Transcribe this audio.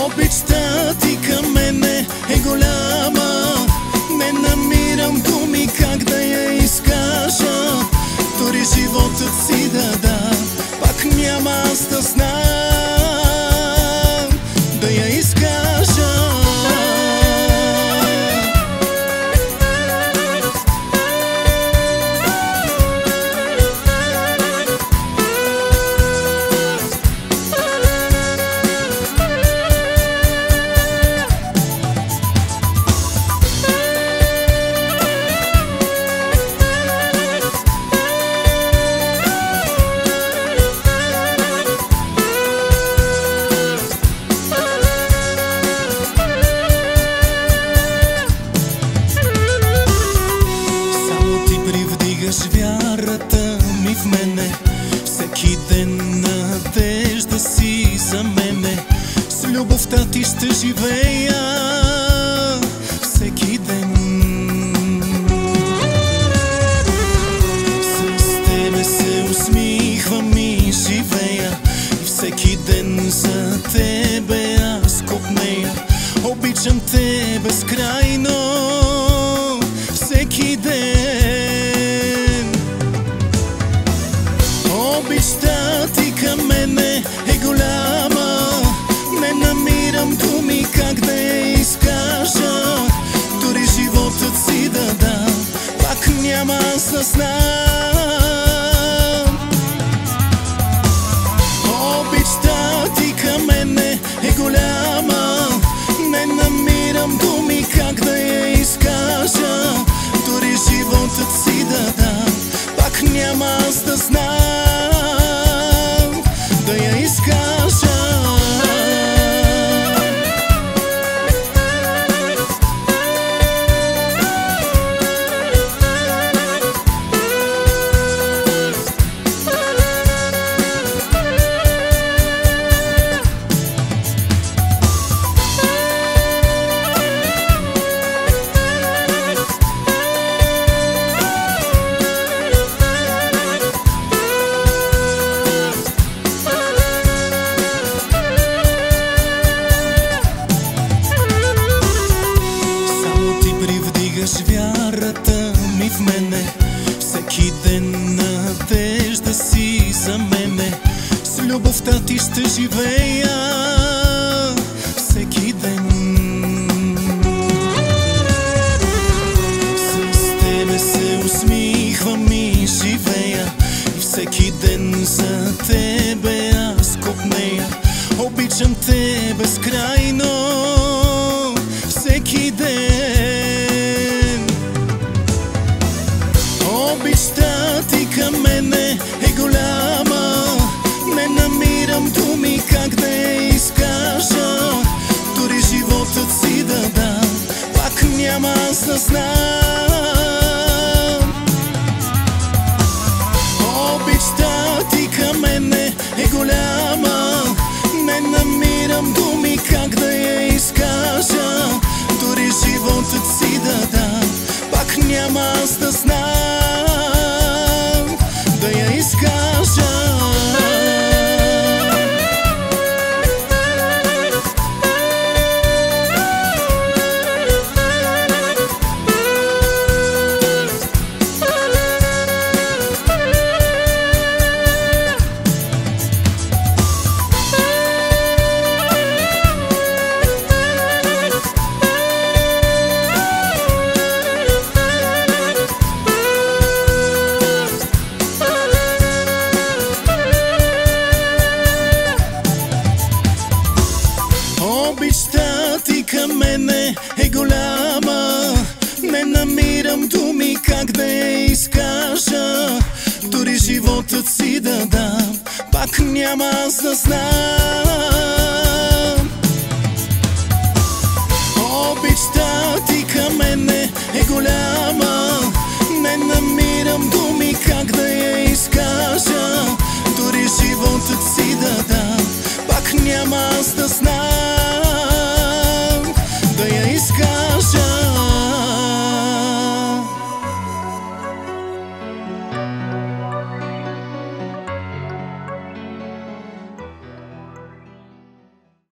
Обичта ти към мене е голяма, не намирам думи как да я изкажа. Дори животът си да дам, пак няма аз да знам да я изкажа. Вярата ми в мене, всеки ден надежда си за мене. С любовта ти ще живея всеки ден. С тебе се усмихвам и живея, и всеки ден за тебе аз копнея. Обичам те безкрайно всеки ден. Обичта ти към мене е голяма, не намирам думи как да я изкажа. Дори животът си да дам, пак няма аз да знам. Обичта ти към мене е голяма, не намирам думи как да я изкажа. Дори животът си да дам, пак няма аз да знам да я изкажа. Вярата ми в мене, всеки ден надежда си за мене. С любовта ти ще живея всеки ден. С тебе се усмихвам и живея, и всеки ден за тебе аз копнея. Обичам те безкрайно всеки ден. Обичта ти към мене е голяма, не намирам думи как да я изкажа. Дори животът си да дам, пак няма аз да знам. Обичта ти към мене е голяма, не намирам думи как да я изкажа. Дори животът си да дам, пак няма аз да знам да я изкажа. Обичта ти към мене е голяма, не намирам думи как да я изкажа. Дори животът си да дам, пак няма аз да знам. Обичта ти към мене е голяма, не намирам думи как да я изкажа. Дори животът си да дам, пак няма аз да знам.